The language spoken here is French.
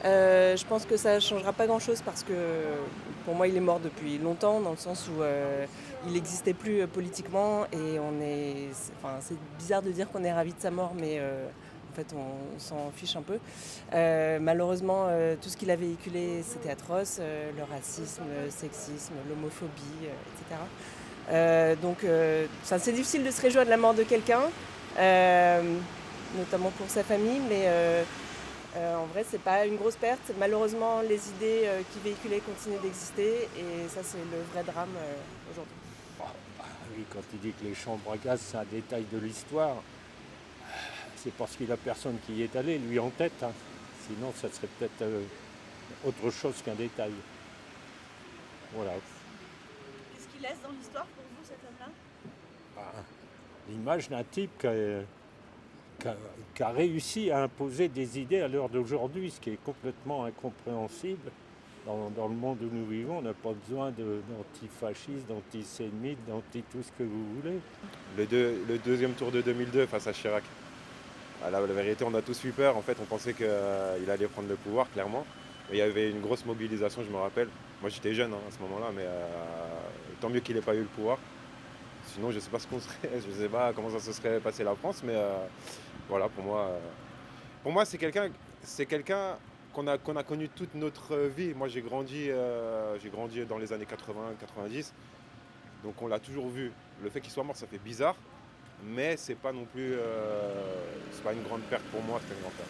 Je pense que ça ne changera pas grand-chose parce que pour moi il est mort depuis longtemps dans le sens où il n'existait plus politiquement et c'est bizarre de dire qu'on est ravi de sa mort mais en fait on s'en fiche un peu. Malheureusement tout ce qu'il a véhiculé c'était atroce, le racisme, le sexisme, l'homophobie, etc. C'est difficile de se réjouir de la mort de quelqu'un, euh, notamment pour sa famille, mais en vrai, c'est pas une grosse perte. Malheureusement, les idées qu'il véhiculait continuent d'exister et ça, c'est le vrai drame aujourd'hui. Ah oui, quand il dit que les chambres à gaz, c'est un détail de l'histoire, c'est parce qu'il a personne qui y est allé, lui en tête, hein. Sinon, ça serait peut-être autre chose qu'un détail. Voilà. Qu'est-ce qu'il laisse dans l'histoire pour vous, cet homme-là? Ah, l'image d'un type qui a- qui a réussi à imposer des idées à l'heure d'aujourd'hui, ce qui est complètement incompréhensible. Dans le monde où nous vivons, on n'a pas besoin d'antifascistes, d'antisémites, d'anti tout ce que vous voulez. Le deuxième tour de 2002 face à Chirac. Ah, la vérité, on a tous eu peur. En fait, on pensait qu'il allait prendre le pouvoir, clairement. Mais il y avait une grosse mobilisation, je me rappelle. Moi, j'étais jeune, hein, à ce moment-là, mais tant mieux qu'il n'ait pas eu le pouvoir. Sinon, je ne sais pas ce qu'on serait, je ne sais pas comment ça se serait passé la France, mais voilà, pour moi, c'est quelqu'un qu'on a connu toute notre vie. Moi, j'ai grandi dans les années 80-90, donc on l'a toujours vu. Le fait qu'il soit mort, ça fait bizarre, mais c'est pas non plus, c'est pas une grande perte pour moi, c'est une grande perte.